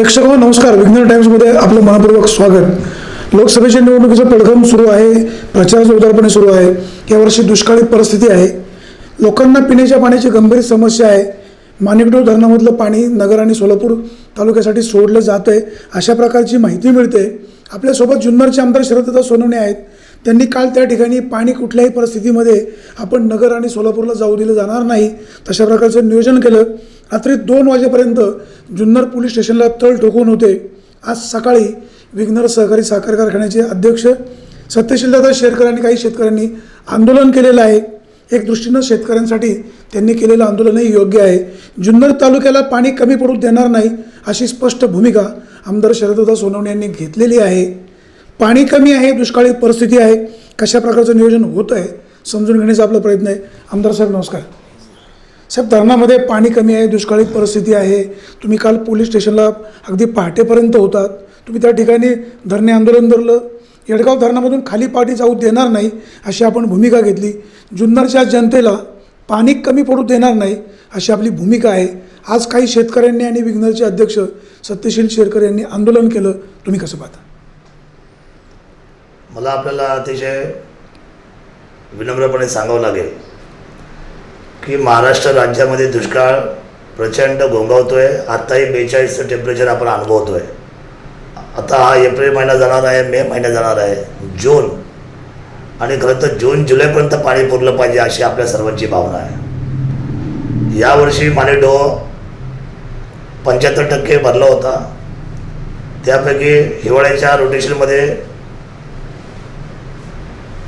प्रेक्षकांनो नमस्कार. विघ्न टाइम्समध्ये आपलं मनपूर्वक स्वागत. लोकसभेच्या निवडणुकीचं पडघम सुरू आहे, प्रचार जोरदारपणे सुरू आहे. यावर्षी दुष्काळी परिस्थिती आहे, लोकांना पिण्याच्या पाण्याची गंभीर समस्या आहे. माणिकडोह धरणामधलं पाणी नगर आणि सोलापूर तालुक्यासाठी सोडलं जातं आहे अशा प्रकारची माहिती मिळते. आपल्यासोबत जुन्नरचे आमदार शरददादा सोनवणे आहेत. त्यांनी काल त्या ठिकाणी पाणी कुठल्याही परिस्थितीमध्ये आपण नगर आणि सोलापूरला जाऊ दिलं जाणार नाही तशा प्रकारचं नियोजन केलं. रात्री 2 वाजेपर्यंत जुन्नर पोलीस स्टेशनला तळ ठोकून होते. आज सकाळी विघ्नर सहकारी साखर कारखान्याचे अध्यक्ष सत्यशीलदादा शेरकर आणि काही शेतकऱ्यांनी आंदोलन केलेलं आहे. एक दृष्टीनं शेतकऱ्यांसाठी त्यांनी केलेलं आंदोलनही योग्य आहे. जुन्नर तालुक्याला पाणी कमी पडू देणार नाही अशी स्पष्ट भूमिका आमदार शरददादा सोनवणे यांनी घेतलेली आहे. पाणी कमी आहे, दुष्काळी परिस्थिती आहे, कशा प्रकारचं नियोजन होतं आहे समजून घेण्याचा आपला प्रयत्न आहे. आमदार साहेब नमस्कार. साहेब, धरणामध्ये पाणी कमी आहे, दुष्काळी परिस्थिती आहे. तुम्ही काल पोलीस स्टेशनला अगदी पहाटेपर्यंत होतात. तुम्ही त्या ठिकाणी धरणे आंदोलन धरलं. येडगाव धरणामधून खाली पाणी जाऊ देणार नाही अशी आपण भूमिका घेतली. जुन्नरच्या जनतेला पाणी कमी पडू देणार नाही अशी आपली भूमिका आहे. आज काही शेतकऱ्यांनी आणि विघ्नरचे अध्यक्ष सत्यशील शेरकर यांनी आंदोलन केलं, तुम्ही कसं पाहता? मला आपल्याला अतिशय विनम्रपणे सांगावं लागेल की महाराष्ट्र राज्यामध्ये दुष्काळ प्रचंड घोंगावतोय. आत्ताही 42चं टेम्परेचर आपण अनुभवतोय. आता हा एप्रिल महिना जाणार आहे, मे महिना जाणार आहे, जून, आणि खरं तर जून जुलैपर्यंत पाणी पुरलं पाहिजे अशी आपल्या सर्वांची भावना आहे. यावर्षी माणिकडोह 75% भरला होता. त्यापैकी हिवाळ्याच्या रोटेशनमध्ये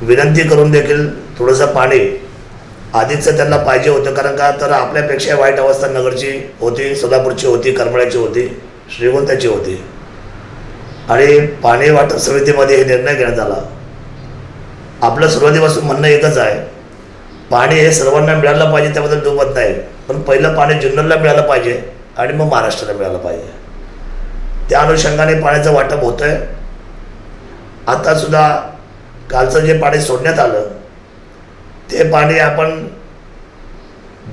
विनंती करून देखील थोडंसं पाणी आधीचं त्यांना पाहिजे होतं. कारण का तर आपल्यापेक्षा वाईट अवस्था नगरची होती, सोलापूरची होती, करमाळ्याची होती, श्रीगोंद्याची होती. आणि पाणी वाटप समितीमध्ये हे निर्णय घेण्यात आला. आपलं सुरुवातीपासून म्हणणं एकच आहे, पाणी हे सर्वांना मिळालं पाहिजे, त्याबद्दल दुमत नाही. पण पहिलं पाणी जुन्नरला मिळालं पाहिजे आणि मग महाराष्ट्राला मिळालं पाहिजे. त्या अनुषंगाने पाण्याचं वाटप होतं आहे. आतासुद्धा कालचं जे पाणी सोडण्यात आलं ते पाणी आपण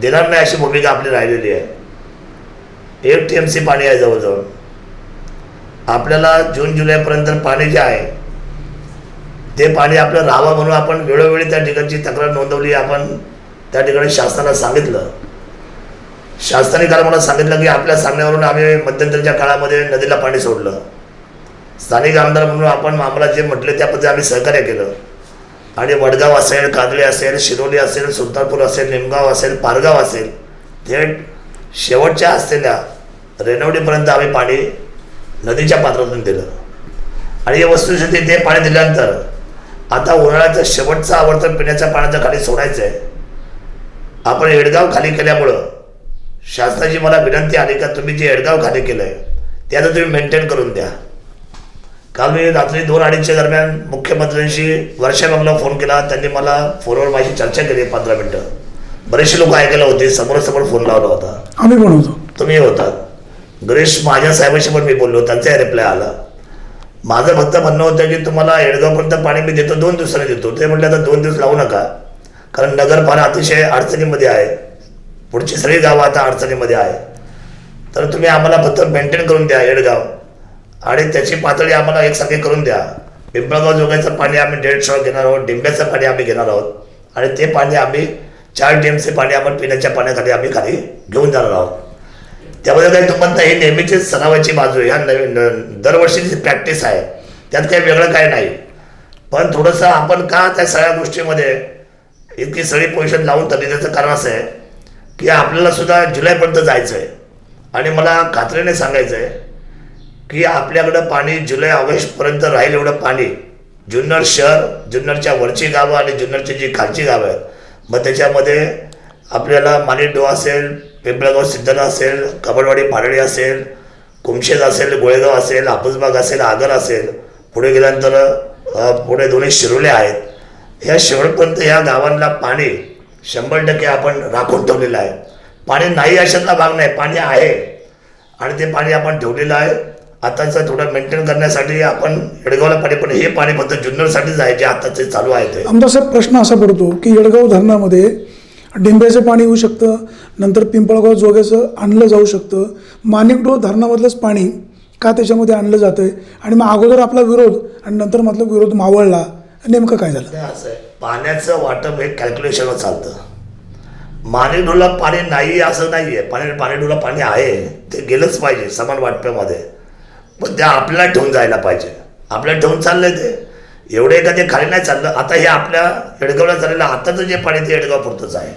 देणार नाही अशी भूमिका आपली राहिलेली आहे. 1 TMC पाणी आहे जवळजवळ. आपल्याला जून जुलैपर्यंत पाणी जे आहे ते पाणी आपलं राहावं म्हणून आपण वेळोवेळी त्या ठिकाणची तक्रार नोंदवली. आपण त्या ठिकाणी शासनाला सांगितलं. शासनाने काल मला सांगितलं की आपल्या सांगण्यावरून आम्ही मध्यंतरीच्या काळामध्ये नदीला पाणी सोडलं. स्थानिक आमदार म्हणून आपण आम्हाला जे म्हटले त्या पद्धतीने आम्ही सहकार्य केलं. आणि वडगाव असेल, कादळे असेल, शिरोली असेल, सुलतानपूर असेल, निमगाव असेल, पारगाव असेल, थेट शेवटच्या असलेल्या रेणवडीपर्यंत आम्ही पाणी नदीच्या पात्रातून दिलं. आणि या वस्तुस्थिती ते पाणी दिल्यानंतर आता उन्हाळ्याचं शेवटचं आवर्तन पिण्याच्या पाण्याच्या खाली सोडायचं आहे. आपण येडगाव खाली केल्यामुळं शासनाची मला विनंती आली का तुम्ही जे येडगाव खाली केलं आहे ते आता तुम्ही मेंटेन करून द्या. काल मी रात्री 2-2:30च्या दरम्यान मुख्यमंत्र्यांशी वर्षा बंगला फोन केला. त्यांनी मला फोनवर माझी चर्चा केली 15 मिनटं. बरेचसे लोक ऐकायला होते, समोरासमोर फोन लावला होता. आम्ही पण होतो, तुम्ही होतात. गिरीश महाजन साहेबांशी पण मी बोललो, त्यांचा रिप्लाय आला. माझं फक्त म्हणणं होतं की तुम्हाला येडगावपर्यंत पाणी मी देतो, 2 दिवसांनी देतो. ते म्हटलं आता 2 दिवस लावू नका, कारण नगर फार अतिशय अडचणीमध्ये आहे. पुढची सगळी गावं आता अडचणीमध्ये आहे. तर तुम्ही आम्हाला फक्त मेंटेन करून द्या येडगाव, आणि त्याची पातळी आम्हाला एकसारखी करून द्या. पिंपळगाव जोगायचं पाणी आम्ही 150 घेणार आहोत, डिंब्याचं पाणी आम्ही घेणार आहोत, आणि ते पाणी आम्ही 4 TMC पाणी आपण पिण्याच्या पाण्याखाली आम्ही खाली घेऊन जाणार आहोत. त्यामध्ये काही तुम्हाला ही नेहमीचीच सरावाची बाजू आहे. ह्या नवीन दरवर्षीची प्रॅक्टिस आहे, त्यात काही वेगळं काय नाही. पण थोडंसं आपण का त्या सगळ्या गोष्टीमध्ये इतकी सगळी पोझिशन लावून ठरली, त्याचं कारण असं आहे की आपल्याला सुद्धा जुलैपर्यंत जायचं आहे. आणि मला खात्रीने सांगायचं आहे की आपल्याकडं पाणी जुलै ऑगस्टपर्यंत राहील एवढं पाणी जुन्नर शहर, जुन्नरच्या वरची गावं आणि जुन्नरची जी खालची गावं आहेत, मग त्याच्यामध्ये आपल्याला माणिकडोह असेल, पिंपळगाव सिद्धना असेल, कबडवाडी पाडळी असेल, कुमशेत असेल, गोळेगाव असेल, हापूसबाग असेल, आगर असेल, पुढे गेल्यानंतर पुढे 2 शिरोले आहेत. ह्या शेवटपर्यंत ह्या गावांना पाणी 100% आपण राखून ठेवलेलं आहे. पाणी नाही अशातला भाग नाही, पाणी आहे आणि ते पाणी आपण ठेवलेलं आहे. आताचं थोडं मेंटेन करण्यासाठी आपण येडगावला पाणी, पण हे पाणी फक्त जुन्नरसाठीच आहे जे आताचे चालू आहे. ते आमचा साहेब प्रश्न असा पडतो की येडगाव धरणामध्ये डिंब्याचं पाणी येऊ शकतं, नंतर पिंपळगाव जोग्याचं आणलं जाऊ शकतं. माणिकडोह धरणामधलंच पाणी का त्याच्यामध्ये आणलं जातं आहे आणि मग अगोदर आपला विरोध आणि नंतर मतलब विरोध मावळला नेमकं काय झालं? नाही, असं आहे, पाण्याचं वाटप हे कॅल्क्युलेशनवर चालतं. मानेडोला पाणी नाही असं नाही आहे, पानेडोला पाणी आहे, ते गेलंच पाहिजे समान वाटपामध्ये. पण ते आपल्याला ठेवून जायला पाहिजे. आपल्याला ठेवून चाललंय ते एवढे का ते खाली नाही चाललं. आता हे आपल्या येडगावला झालेलं आताचं जे पाणी ते येडगाव पुरतंच आहे.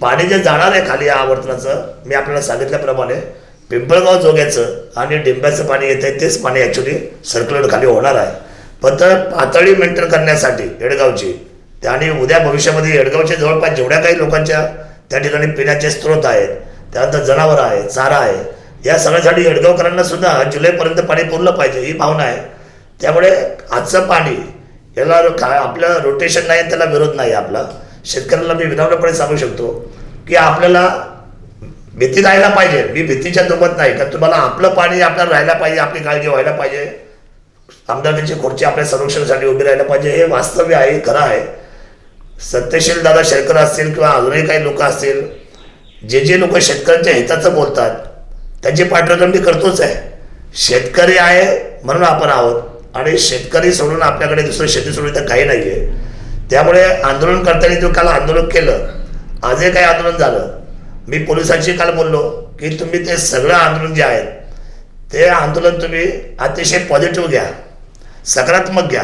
पाणी जे जाणार आहे खाली या आवर्तनाचं, मी आपल्याला सांगितल्याप्रमाणे पिंपळगाव जोग्याचं आणि डिंब्याचं पाणी येतं आहे तेच पाणी ॲक्च्युली सर्क्युलेट खाली होणार आहे. फक्त पातळी मेंटेन करण्यासाठी येडगावची आणि उद्या भविष्यामध्ये येडगावच्या जवळपास जेवढ्या काही लोकांच्या त्या ठिकाणी पिण्याचे स्रोत आहेत, त्यानंतर जनावरं आहे, चारा आहे, या सगळ्यासाठी येडगावकरांना सुद्धा जुलैपर्यंत पाणी पुरलं पाहिजे ही भावना आहे. त्यामुळे आजचं पाणी याला आपलं रोटेशन नाही, त्याला विरोध नाही आपला. शेतकऱ्यांना मी विनम्रपणे सांगू शकतो की आपल्याला भीती राहायला पाहिजे. मी भीतीच्या सोबत नाही, कारण तुम्हाला आपलं पाणी आपल्याला राहायला पाहिजे, आपली काळजी व्हायला पाहिजे, आमदारांची खुर्ची आपल्या संरक्षणासाठी उभी राहायला पाहिजे. हे वास्तव्य आहे, खरं आहे. सत्यशील दादा शेरकर असतील किंवा अजूनही काही लोक असतील, जे लोक शेतकऱ्यांच्या हिताचं बोलतात त्यांची पाठराखण मी करतोच आहे. शेतकरी आहे म्हणून आपण आहोत आणि शेतकरी सोडून आपल्याकडे दुसरं शेती सोडून तर काही नाही आहे. त्यामुळे आंदोलन करताना जो काल आंदोलन केलं, आजही काही आंदोलन झालं, मी पोलिसांशी काल बोललो की तुम्ही ते सगळं आंदोलन जे आहेत ते आंदोलन तुम्ही अतिशय पॉझिटिव्ह घ्या, सकारात्मक घ्या.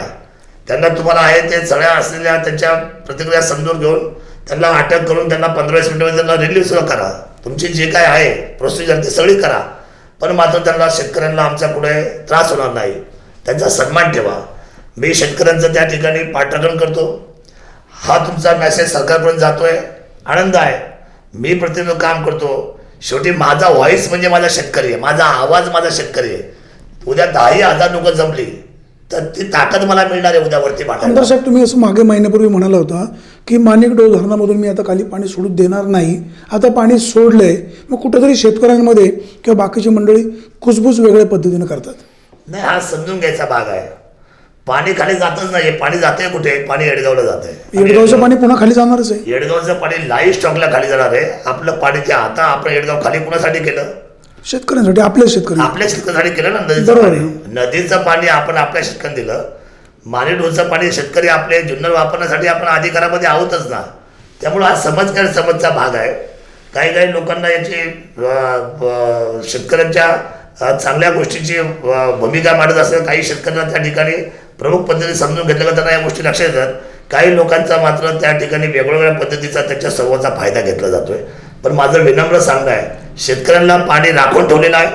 त्यांना तुम्हाला आहे ते सगळ्या असलेल्या त्यांच्या प्रतिक्रिया समजून घेऊन त्यांना अटक करून त्यांना 15-20 मिनिटांमध्ये त्यांना रिलीव्ह सुद्धा करा. तुमची जे काय आहे प्रोसिजर ते सगळी करा, पण मात्र त्यांना शेतकऱ्यांना आमच्या पुढे त्रास होणार नाही, त्यांचा सन्मान ठेवा. मी शेतकऱ्यांचं त्या ठिकाणी पाठराखण करतो. हा तुमचा मेसेज सरकारपर्यंत जातोय, आनंद आहे. मी प्रतिनिधी काम करतो. शेवटी माझा व्हॉइस म्हणजे माझा शेतकरी आहे, माझा आवाज माझा शेतकरी आहे. उद्या 10,000 लोक जमली तर ती ताकद मला मिळणार आहे उद्यावरती आमदार मांडायला. साहेब, तुम्ही असं मागे महिन्यापूर्वी म्हणाला होता की माणिकडोह धरणामधून मी आता खाली पाणी सोडू देणार नाही. आता पाणी सोडलंय, मग कुठंतरी शेतकऱ्यांमध्ये किंवा बाकीची मंडळी कुसबुस वेगळ्या पद्धतीने करतात. नाही, हा समजून घ्यायचा भाग आहे. पाणी खाली जातच नाही, पाणी जाते कुठे? पाणी येडगावला जाते. येडगावचं पाणी पुन्हा खाली जाणारच आहे. येडगावचं पाणी लाईव्ह स्टॉकला खाली जाणार आहे. आपलं पाणी जे आता आपण येडगाव खाली कुणासाठी केलं? शेतकऱ्यांसाठी, आपल्या शेतकरी, आपल्या शेतकऱ्यांसाठी केलं ना. नदीचं बरोबर. पाणी, नदीचं पाणी आपण आपल्या शेतकऱ्यांना दिलं. मानेडोहचं पाणी शेतकरी आपले जुन्नर वापरण्यासाठी आपण अधिकारामध्ये आहोतच ना. त्यामुळे हा समजचा भाग आहे. काही लोकांना याची शेतकऱ्यांच्या चांगल्या गोष्टीची भूमिका मांडत असतात. काही शेतकऱ्यांना त्या ठिकाणी प्रमुख पद्धतीने समजून घेतलं का त्यांना या गोष्टी लक्षात येतात. काही लोकांचा मात्र त्या ठिकाणी वेगवेगळ्या पद्धतीचा त्यांच्या सर्वांचा फायदा घेतला जातोय. पण माझं विनम्र सांगणं आहे, शेतकऱ्यांना पाणी राखून ठेवलेलं आहे.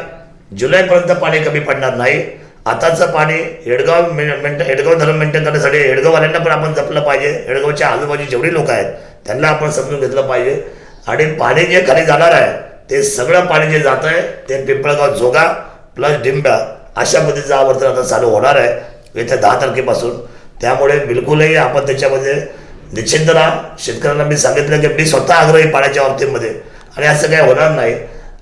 जुलैपर्यंत पाणी कमी पडणार नाही. आताचं पाणी येडगाव धरण मेंटेन करण्यासाठी येडगाववाल्यांना पण आपण जपलं पाहिजे. येडगावच्या आजूबाजू जेवढी लोक आहेत त्यांना आपण समजून घेतलं पाहिजे. आणि पाणी जे खाली जाणार आहे ते सगळं पाणी जे जात आहे ते पिंपळगाव जोगा प्लस डिंब्या अशा पद्धतीचं आवर्तन आता चालू होणार आहे येत्या 10 तारखेपासून. त्यामुळे बिलकुलही आपण त्याच्यामध्ये निश्चिंत राहा. शेतकऱ्यांना मी सांगितलं की मी स्वतः आग्रही पाण्याच्या बाबतीमध्ये, आणि असं काही होणार नाही.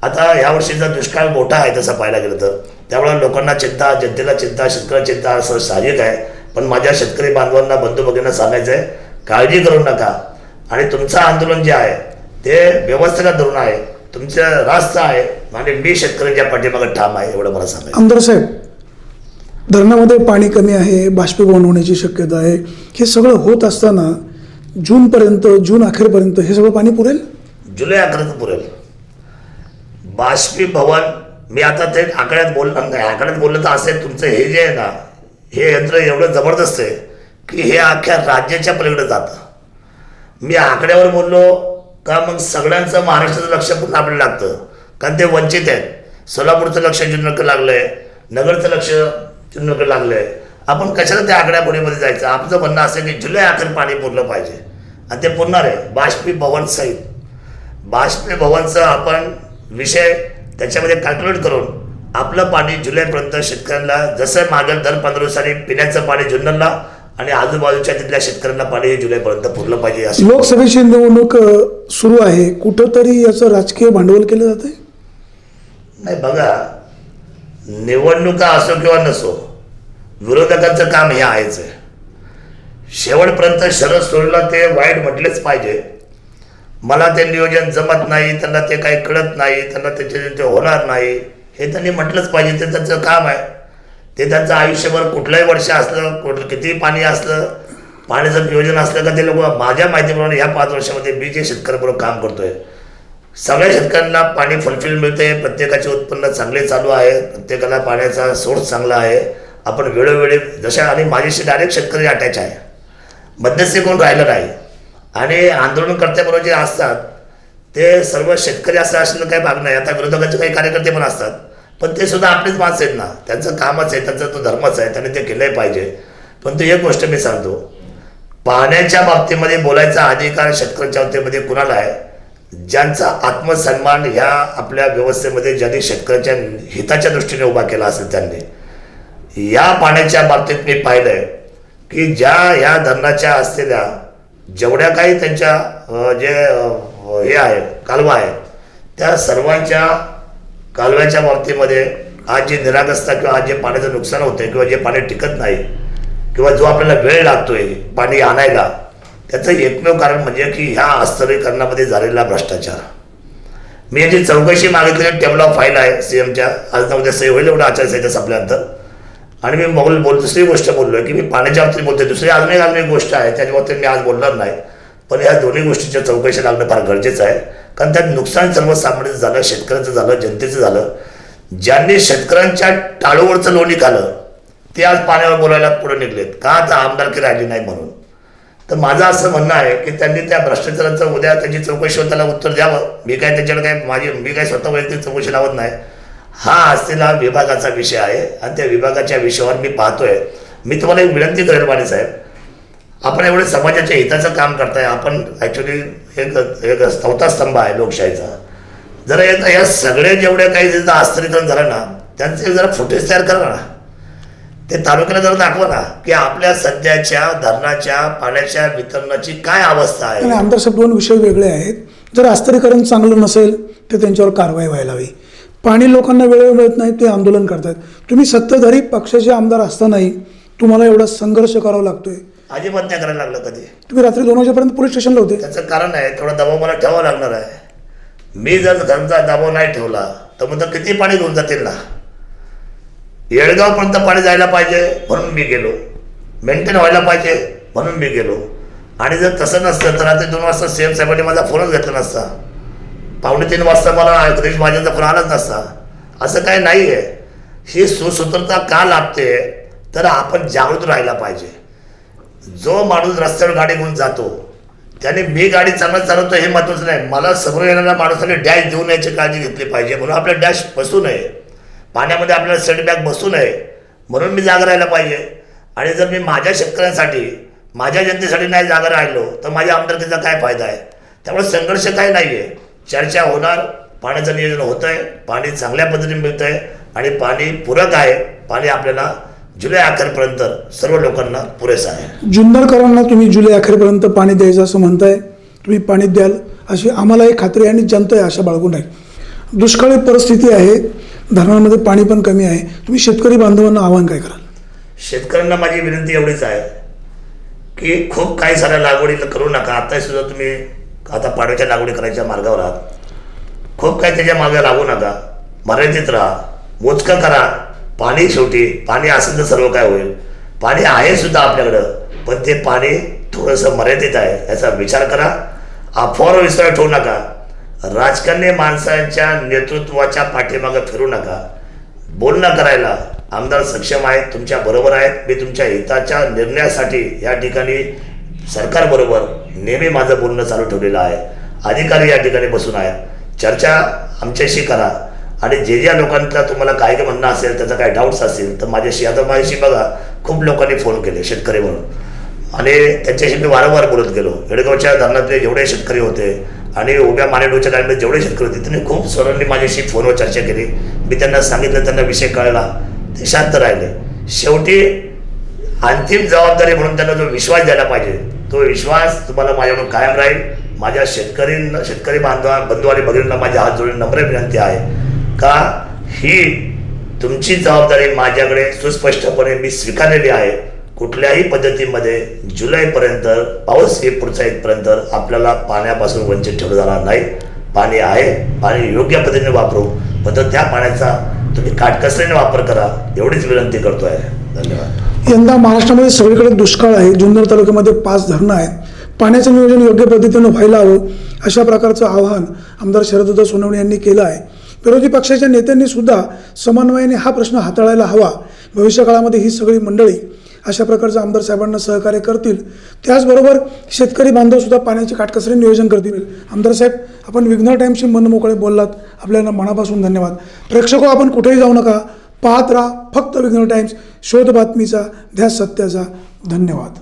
आता यावर्षीचा दुष्काळ मोठा आहे तसं पाहायला गेलं तर, त्यामुळे लोकांना चिंता, जनतेला चिंता, शेतकऱ्याला चिंता असं साहजिक आहे. पण माझ्या शेतकरी बांधवांना, बंधू भगिनींना सांगायचं आहे, काळजी करू नका. आणि तुमचं आंदोलन जे आहे ते व्यवस्थेला धरून आहे, तुमचं रास्त आहे आणि मी शेतकऱ्यांच्या पाठीमागे ठाम आहे, एवढं मला सांगायचं. आमदार साहेब, धरणामध्ये पाणी कमी आहे, बाष्पीभवन होण्याची शक्यता आहे. हे सगळं होत असताना जून अखेरपर्यंत हे सगळं पाणी पुरेल? जुलै अखेरपर्यंत पुरेल. बाष्पीभवन मी आता ते आकड्यात बोलणार नाही. आकड्यात बोललं तर असेल तुमचं हे जे आहे ना, हे यंत्र एवढं जबरदस्त आहे की हे अख्ख्या राज्याच्या पलीकडे जातं. मी आकड्यावर बोललो का मग सगळ्यांचं महाराष्ट्राचं लक्ष पुन्हा आपल्याला लागतं, कारण ते वंचित आहेत. सोलापूरचं लक्ष जुन्नरकडे लागलं आहे, नगरचं लक्ष जुन्नरकडे लागलं आहे. आपण कशाला त्या आकड्यापुढेमध्ये जायचं? आपलं म्हणणं असं की जुलै अखेर पाणी पुरलं पाहिजे आणि ते पुरणार आहे बाष्पीभवन सहित. बाष्पीभवनचं आपण विषय त्याच्यामध्ये कॅल्क्युलेट करून आपलं पाणी जुलैपर्यंत शेतकऱ्यांना जसं मागेल दर 15 दिवसांनी पिण्याचं पाणी जुन्नरला आणि आजूबाजूच्या तिथल्या शेतकऱ्यांना पाणी हे जुलैपर्यंत पुरलं पाहिजे. असं लोकसभेची निवडणूक सुरू आहे, कुठंतरी याचं राजकीय भांडवल केलं जातंय? नाही, बघा, निवडणुका असो किंवा नसो, विरोधकांचं काम हे आहेच आहे. शेवटपर्यंत शरद सोडला ते वाईट म्हटलेच पाहिजे. मला ते नियोजन जमत नाही, त्यांना ते काही कळत नाही, त्यांना त्याचे ते होणार नाही, हे त्यांनी म्हटलंच पाहिजे. ते त्यांचं काम आहे. ते त्यांचं आयुष्यभर कुठलंही वर्ष असलं, कितीही पाणी असलं, पाण्याचं नियोजन असलं का ते लोक, माझ्या माहितीप्रमाणे ह्या 5 वर्षामध्ये मी जे शेतकऱ्याबरोबर काम करतोय, सगळ्या शेतकऱ्यांना पाणी फुलफिल मिळते. प्रत्येकाचे उत्पन्न चांगले चालू आहे. प्रत्येकाला पाण्याचा सोर्स चांगला आहे. आपण वेळोवेळी जशा, आणि माझ्याशी डायरेक्ट शेतकरी अटॅच आहे, मध्यस्थी कोण राहिलं नाही. आणि आंदोलनकर्त्याबरोबर जे असतात ते सर्व शेतकरी असं असणं काही भाग नाही. आता विरोधकाचे काही कार्यकर्ते पण असतात, पण ते सुद्धा आपलेच माणसं आहेत ना. त्यांचं कामच आहे, त्यांचा तो धर्मच आहे, त्यांनी ते केलंही पाहिजे. पण तो एक गोष्ट मी सांगतो, पाण्याच्या बाबतीमध्ये बोलायचा अधिकार शेतकऱ्यांच्या बाबतीमध्ये कुणाला आहे? ज्यांचा आत्मसन्मान ह्या आपल्या व्यवस्थेमध्ये ज्यांनी शेतकऱ्याच्या हिताच्या दृष्टीने उभा केला असेल त्यांनी. या पाण्याच्या बाबतीत मी पाहिलंय की ज्या ह्या धरणाच्या असलेल्या जेवढ्या काही त्यांच्या जे हे आहे, कालवा आहे, त्या सर्वांच्या कालव्याच्या बाबतीमध्ये आज जी निरागसता किंवा आज जे पाण्याचं नुकसान होतं किंवा जे पाणी टिकत नाही किंवा जो आपल्याला वेळ लागतोय पाणी आणायला, त्याचं एकमेव कारण म्हणजे की ह्या आस्तरीकरणामध्ये झालेला भ्रष्टाचार. मी याची चौकशी मागितलेली टेबल ऑफ फाईल आहे CMच्या. आज ना उद्या सही होईल एवढं आचारसंहिता संपल्यानंतर. आणि मी दुसरी गोष्ट बोललो आहे की मी पाण्याच्या बाबतीत बोलतोय. दुसरी अजून एक गोष्ट आहे त्याच्या बाबतीत मी आज बोलणार नाही, पण ह्या दोन्ही गोष्टीच्या चौकशी लागणं फार गरजेचं आहे. कारण त्यात नुकसान सर्वसामान्यांचं झालं, शेतकऱ्यांचं झालं, जनतेचं झालं. ज्यांनी शेतकऱ्यांच्या टाळूवरचं लोणी खाल्लं ते आज पाण्यावर बोलायला पुढे निघलेत का? आता आमदारकी राहिली नाही म्हणून. तर माझं असं म्हणणं आहे की त्यांनी त्या भ्रष्टाचाराचं उद्या त्याची चौकशी त्याला उत्तर द्यावं. मी काय त्याच्याकडे मी काय स्वतः वैयक्तिक चौकशी लावत नाही. हा असलेला विभागाचा विषय आहे आणि त्या विभागाच्या विषयावर मी पाहतोय. मी तुम्हाला एक विनंती करेल वाणी साहेब, आपण एवढे समाजाच्या हिताचं काम करताय. आपण ॲक्च्युली एक चौथा स्तंभ आहे लोकशाहीचा. जरा एकदा या सगळे जेवढे काही जिथं आस्तरीकरण झालं ना, त्यांचे जरा फुटेज तयार करा ना, ते तालुक्याला जरा दाखवा ना की आपल्या सध्याच्या धरणाच्या पाण्याच्या वितरणाची काय अवस्था आहे. आमदार साहेब, 2 विषय वेगळे आहेत. जर आस्तरीकरण चांगलं नसेल तर त्यांच्यावर कारवाई व्हायला हवी. पाणी लोकांना वेळेवर मिळत नाही, ते आंदोलन करतात. तुम्ही सत्ताधारी पक्षाचे आमदार असतानाही तुम्हाला एवढा संघर्ष करावा लागतोय. अजिबात नाही करायला लागलं कधी. तुम्ही रात्री 2 वाजेपर्यंत पोलीस स्टेशनला होते. त्याचं कारण आहे, थोडा दबाव मला ठेवावा लागणार आहे. मी जर घरचा दबाव नाही ठेवला तर मग किती पाणी घेऊन जातील ना. येळगावपर्यंत पाणी जायला पाहिजे म्हणून मी गेलो, मेंटेन व्हायला पाहिजे म्हणून मी गेलो. आणि जर तसं नसतं तर रात्री 2 वाजता CM साहेबांनी माझा फोनच घेतला नसता. 2:45 वाजता मला गिरीश महाजनचा फोन आलाच नसता. असं काय नाही आहे. ही सुसूत्रता का लागते तर आपण जागृत राहायला पाहिजे. जो माणूस रस्त्यावर गाडी घेऊन जातो त्याने मी गाडी चांगलं चालवतो हे महत्त्वाचं नाही. मला समोर येणाऱ्या माणसाने डॅश देऊ नयेची काळजी घेतली पाहिजे. म्हणून आपल्या डॅश बसू नये, पाण्यामध्ये आपल्याला सेटबॅक बसू नये म्हणून मी जागा राहायला पाहिजे. आणि जर मी माझ्या शेतकऱ्यांसाठी, माझ्या जनतेसाठी नाही जागा राहिलो तर माझ्या आमदारकीचा काय फायदा आहे. त्यामुळे संघर्ष काय नाही आहे. चर्चा होणार, पाण्याचं नियोजन होतं आहे, पाणी चांगल्या पद्धतीने मिळतं आहे आणि पाणी पूरक आहे. पाणी आपल्याला जुलै अखेरपर्यंत सर्व लोकांना पुरेसं आहे. जुन्नरकरांना तुम्ही जुलै अखेरपर्यंत पाणी द्यायचं असं म्हणताय. तुम्ही पाणी द्याल अशी आम्हालाही खात्री आहे आणि जनता आशा बाळगून आहे. दुष्काळी परिस्थिती आहे, धरणांमध्ये पाणी पण कमी आहे. तुम्ही शेतकरी बांधवांना आवाहन काय कराल? शेतकऱ्यांना माझी विनंती एवढीच आहे की खूप काही साऱ्या लागवडी करू नका. आता सुद्धा तुम्ही आता पाण्याच्या लागवडी करायच्या मार्गावर आहात. खूप काही त्याच्या मागे लागू नका. मर्यादित राहा, मोजकं करा. पाणी शेवटी पाणी असेल तर सर्व काय होईल. पाणी आहे सुद्धा आपल्याकडं, पण ते पाणी थोडंसं मर्यादित आहे याचा विचार करा. अफवावर विश्वास ठेवू नका. राजकारणी माणसांच्या नेतृत्वाच्या पाठीमागं फिरू नका. बोलणं करायला आमदार सक्षम आहेत, तुमच्या बरोबर आहेत. मी तुमच्या हिताच्या निर्णयासाठी या ठिकाणी सरकारबरोबर नेहमी माझं बोलणं चालू ठेवलेलं आहे. अधिकारी या ठिकाणी बसून आहेत. चर्चा आमच्याशी करा आणि जे ज्या लोकांना तुम्हाला काय काय म्हणणं असेल, त्याचा काय डाऊट्स असेल तर माझ्याशी बघा. खूप लोकांनी फोन केले शेतकरी म्हणून आणि त्यांच्याशी मी वारंवार बोलत गेलो. येडगावच्या धरणातले जेवढे शेतकरी होते आणि उभ्या मानेडोच्या लाईनमध्ये जेवढे शेतकरी होते त्यांनी खूप सरांनी माझ्याशी फोनवर चर्चा केली. मी त्यांना सांगितलं, त्यांना विषय कळला, ते शांत राहिले. शेवटी अंतिम जबाबदारी म्हणून त्यांना जो विश्वास द्यायला पाहिजे तो विश्वास तुम्हाला माझ्याकडून कायम राहील. माझ्या शेतकरी बंधू आणि भगिनींना माझ्या हात जोडून नम्र विनंती आहे का ही तुमची जबाबदारी माझ्याकडे सुस्पष्टपणे मी स्वीकारलेली आहे. कुठल्याही पद्धतीमध्ये जुलैपर्यंत पाऊस हे पुढचा येतपर्यंत आपल्याला पाण्यापासून वंचित ठेवलं जाणार नाही. पाणी आहे, पाणी योग्य पद्धतीने वापरू, पण त्या पाण्याचा तुम्ही काटकसरीने वापर करा एवढीच विनंती करतोय. धन्यवाद. यंदा महाराष्ट्रामध्ये सगळीकडे दुष्काळ आहे. जुन्नर तालुक्यामध्ये 5 धरणं आहेत. पाण्याचं नियोजन योग्य पद्धतीनं व्हायला हवं अशा प्रकारचं आवाहन आमदार शरदत्त सोनवणे यांनी केलं आहे. विरोधी पक्षाच्या नेत्यांनी सुद्धा समन्वयाने हा प्रश्न हाताळायला हवा. भविष्यकाळामध्ये ही सगळी मंडळी अशा प्रकारचं आमदार साहेबांना सहकार्य करतील. त्याचबरोबर शेतकरी बांधवसुद्धा पाण्याचे काटकसरी नियोजन करतील. आमदार साहेब, आपण विघ्नर टाईमशी मन मोकळे बोललात, आपल्याला मनापासून धन्यवाद. प्रेक्षको, आपण कुठेही जाऊ नका, पाहत राहा फक्त विघ्नर टाइम्स, शोध बातमीचा, ध्यास सत्याचा. धन्यवाद.